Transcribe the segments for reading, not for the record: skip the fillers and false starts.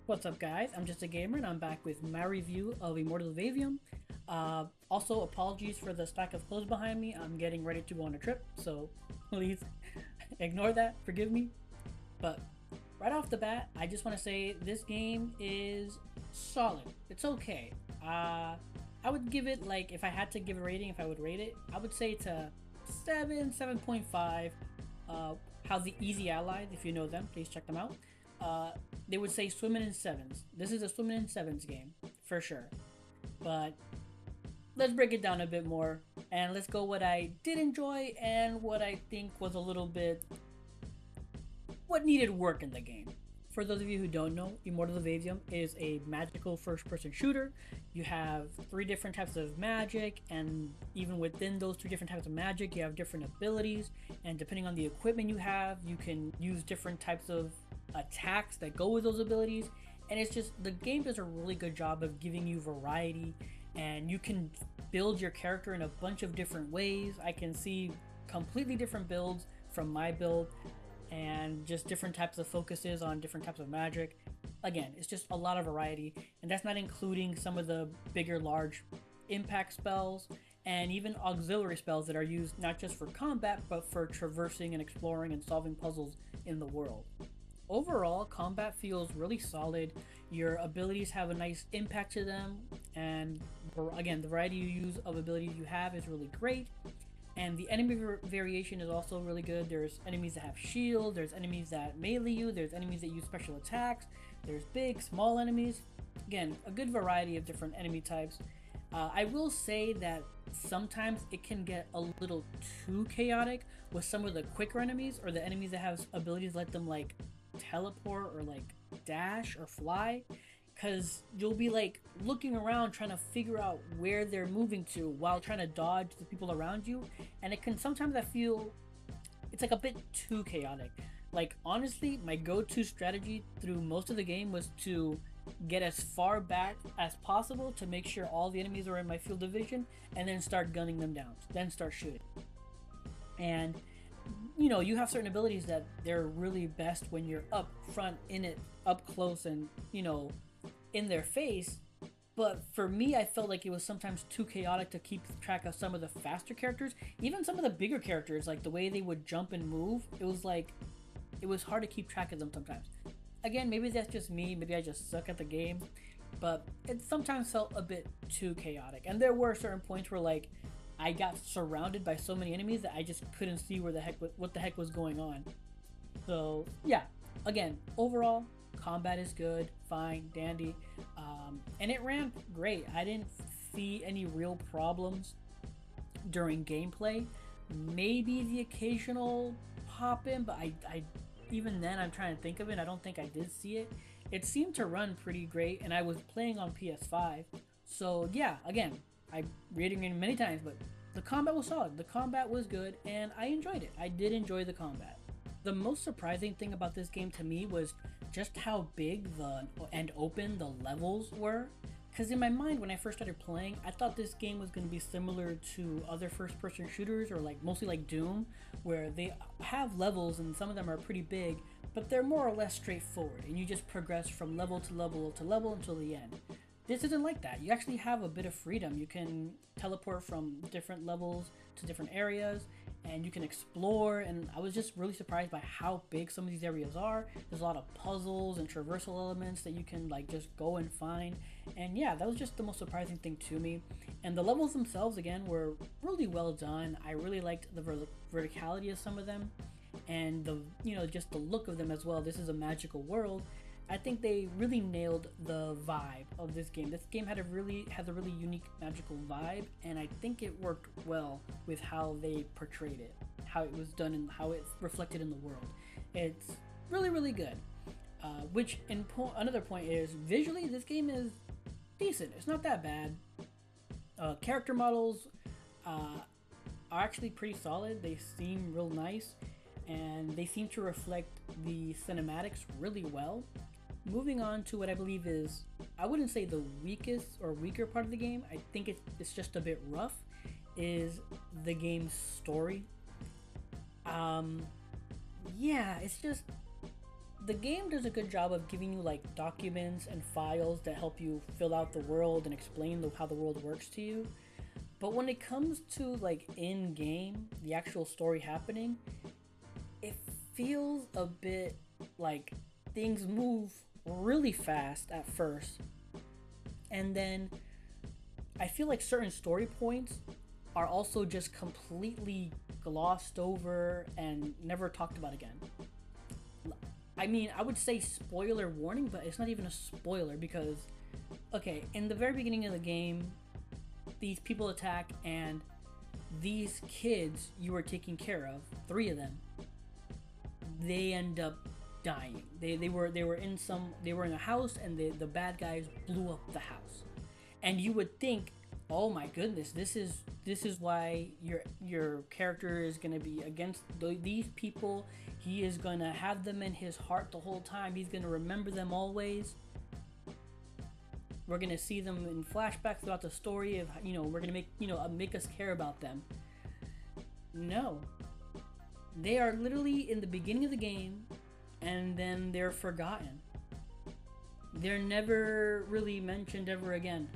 What's up, guys? I'm just a gamer, and I'm back with my review of Immortals of Aveum. Also, apologies for the stack of clothes behind me. I'm getting ready to go on a trip, so please ignore that. Forgive me. But right off the bat, I just want to say this game is solid. It's okay. I would give it, like, if I had to give a rating, if I would rate it, I would say it's a 7, 7.5. How's the Easy Allies? If you know them, please check them out. Uh, they would say swimming in sevens. This is a swimming in sevens game for sure. But let's break it down a bit more and let's go what I did enjoy and what I think was a little bit what needed work in the game. For those of you who don't know, Immortals of Aveum is a magical first-person shooter. You have three different types of magic, and even within those three different types of magic, you have different abilities. And depending on the equipment you have, you can use different types of attacks that go with those abilities. And it's just the game does a really good job of giving you variety, and you can build your character in a bunch of different ways. I can see completely different builds from my build and just different types of focuses on different types of magic. Again, it's just a lot of variety, and that's not including some of the bigger, large impact spells and even auxiliary spells that are used not just for combat but for traversing and exploring and solving puzzles in the world. Overall, combat feels really solid. Your abilities have a nice impact to them, and again, the variety you use of abilities you have is really great. And the enemy variation is also really good. There's enemies that have shield, there's enemies that melee you, there's enemies that use special attacks, there's big, small enemies. Again, a good variety of different enemy types. I will say that sometimes it can get a little too chaotic with some of the quicker enemies or the enemies that have abilities that let them like teleport or like dash or fly, because you'll be like looking around trying to figure out where they're moving to while trying to dodge the people around you, and it can sometimes I feel it's like a bit too chaotic. Like honestly, my go-to strategy through most of the game was to get as far back as possible to make sure all the enemies are in my field of vision, and then start gunning them down, then start shooting. And you have certain abilities that they're really best when you're up front in it, up close, and in their face. But for me, I felt like it was sometimes too chaotic to keep track of some of the faster characters, even some of the bigger characters, like the way they would jump and move. It was hard to keep track of them sometimes. Again, maybe that's just me, maybe I just suck at the game, but it sometimes felt a bit too chaotic. And there were certain points where like I got surrounded by so many enemies that I just couldn't see what the heck was going on. So yeah, again, overall, combat is good, fine, dandy, and it ran great. I didn't see any real problems during gameplay. Maybe the occasional pop in, but I even then I'm trying to think of it. I don't think I did see it. It seemed to run pretty great, and I was playing on PS5. So yeah, again, I reading it many times, but the combat was solid. The combat was good, and I enjoyed it. I did enjoy the combat. The most surprising thing about this game to me was just how big and open the levels were. Because in my mind, when I first started playing, I thought this game was going to be similar to other first-person shooters, or like mostly like Doom, where they have levels and some of them are pretty big, but they're more or less straightforward, and you just progress from level to level to level until the end. This isn't like that. You actually have a bit of freedom. You can teleport from different levels to different areas, and you can explore, and I was just really surprised by how big some of these areas are. There's a lot of puzzles and traversal elements that you can like just go and find, and yeah, that was just the most surprising thing to me. And the levels themselves again were really well done. I really liked the verticality of some of them, and the just the look of them as well. This is a magical world. I think they really nailed the vibe of this game. This game has a really unique magical vibe, and I think it worked well with how they portrayed it, how it was done, and how it reflected in the world. It's really good. Which another point is visually, this game is decent. It's not that bad. Character models are actually pretty solid. They seem real nice, and they seem to reflect the cinematics really well. Moving on to what I believe is, I wouldn't say the weakest or weaker part of the game, I think it's just a bit rough, is the game's story. Yeah, it's just the game does a good job of giving you like documents and files that help you fill out the world and explain how the world works to you. But when it comes to like in game, the actual story happening, it feels a bit like things move really fast at first, and then I feel like certain story points are also just completely glossed over and never talked about again. I mean, I would say spoiler warning, but it's not even a spoiler because, okay, in the very beginning of the game, these people attack and these kids you were taking care of, three of them, they end up dying. They were in a house and the bad guys blew up the house. And you would think, oh my goodness, this is why your character is gonna be against these people. He is gonna have them in his heart the whole time. He's gonna remember them always. We're gonna see them in flashbacks throughout the story of we're gonna make us care about them. No, they are literally in the beginning of the game, and then they're forgotten. They're never really mentioned ever again.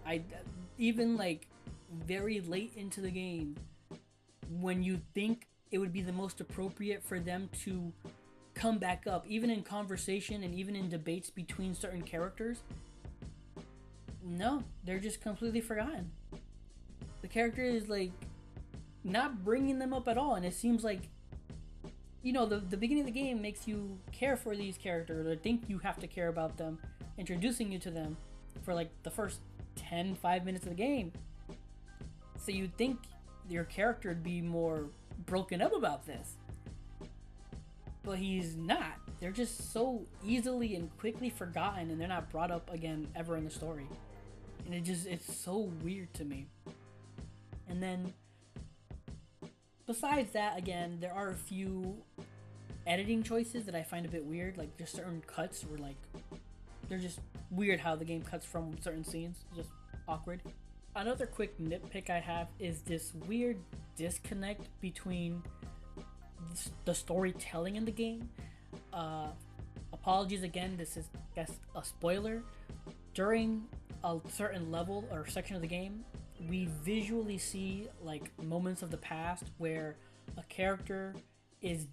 I even like very late into the game, when you think it would be the most appropriate for them to come back up, even in conversation and even in debates between certain characters, no, they're just completely forgotten. The character is like not bringing them up at all, and it seems like the beginning of the game makes you care for these characters or think you have to care about them, introducing you to them for like the first 5 minutes of the game. So you'd think your character would be more broken up about this, but he's not. They're just so easily and quickly forgotten, and they're not brought up again ever in the story, and it's so weird to me. And then besides that, again, there are a few editing choices that I find a bit weird, like just certain cuts were like they're just weird how the game cuts from certain scenes, just awkward. Another quick nitpick I have is this weird disconnect between the storytelling in the game. Apologies again, this is, I guess, a spoiler. During a certain level or section of the game, we visually see like moments of the past where a character is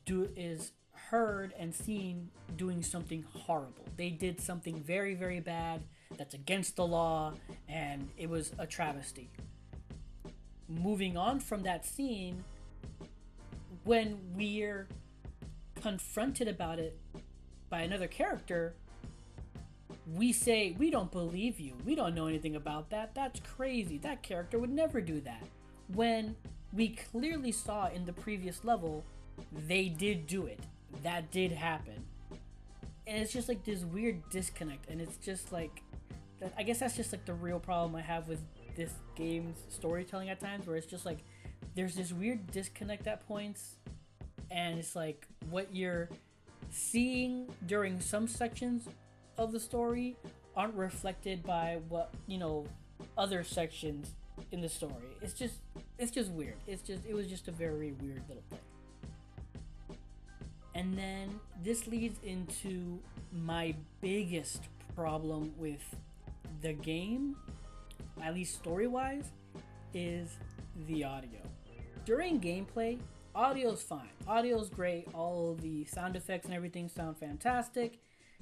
heard and seen doing something horrible. They did something very, very bad that's against the law, and it was a travesty. Moving on from that scene, when we're confronted about it by another character, we say, we don't believe you. We don't know anything about that. That's crazy. That character would never do that. When we clearly saw in the previous level, they did do it. That did happen. And it's just like this weird disconnect. And it's just like, I guess that's just like the real problem I have with this game's storytelling at times, where it's just like, there's this weird disconnect at points. And it's like what you're seeing during some sections of the story aren't reflected by what other sections in the story. It's just weird. It was just a very weird little thing. And then this leads into my biggest problem with the game, at least story wise, is the audio. During gameplay, audio's fine. Audio's great. All the sound effects and everything sound fantastic.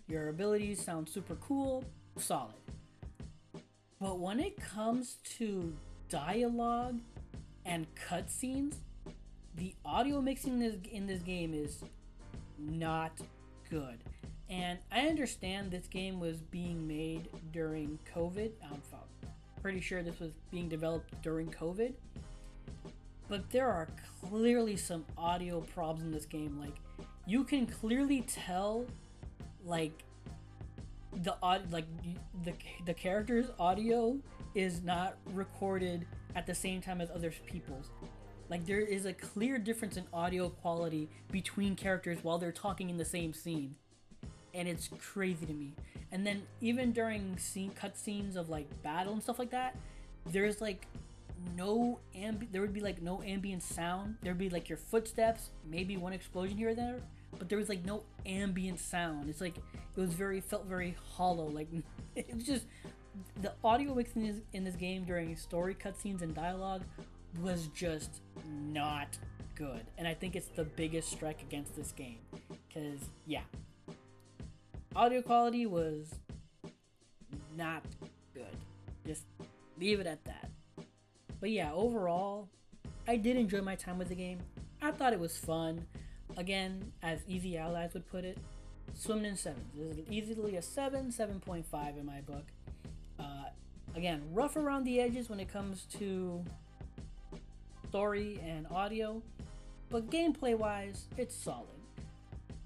Your abilities sound super cool, solid. But when it comes to dialogue and cutscenes, the audio mixing in this game is not good. And I understand this game was being made during COVID. I'm pretty sure this was being developed during COVID. But there are clearly some audio problems in this game. Like, you can clearly tell, like, the character's audio is not recorded at the same time as other people's. Like, there is a clear difference in audio quality between characters while they're talking in the same scene, and it's crazy to me. And then even during cutscenes of like battle and stuff like that, there's like there would be like no ambient sound. There'd be like your footsteps, maybe one explosion here or there, but there was like no ambient sound. It's like it was felt very hollow. Like it was just the audio mixing in this game during story cutscenes and dialogue was just not good, and I think it's the biggest strike against this game. Cause yeah, audio quality was not good. Just leave it at that. But yeah, overall, I did enjoy my time with the game. I thought it was fun. Again, as Easy Allies would put it, swimming in sevens. This is easily a 7.5 in my book. Again, rough around the edges when it comes to story and audio, but gameplay wise, it's solid.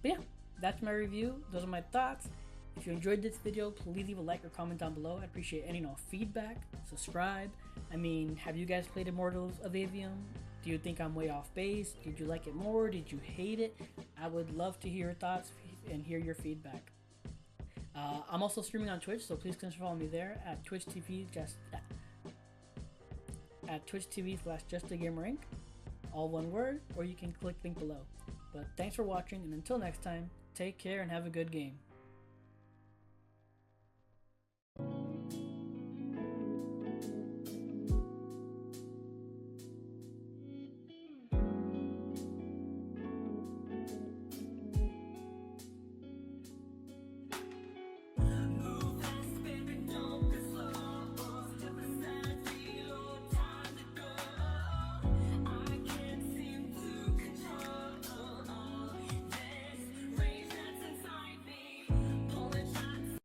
But yeah, that's my review. Those are my thoughts. If you enjoyed this video, please leave a like or comment down below. I appreciate any and all feedback. Subscribe. I mean, have you guys played Immortals of Aveum? Do you think I'm way off base? Did you like it more? Did you hate it? I would love to hear your thoughts and hear your feedback. I'm also streaming on Twitch, so please consider following me there at Twitch TV /JustAGamerInc, all one word, or you can click link below. But thanks for watching, and until next time, take care and have a good game.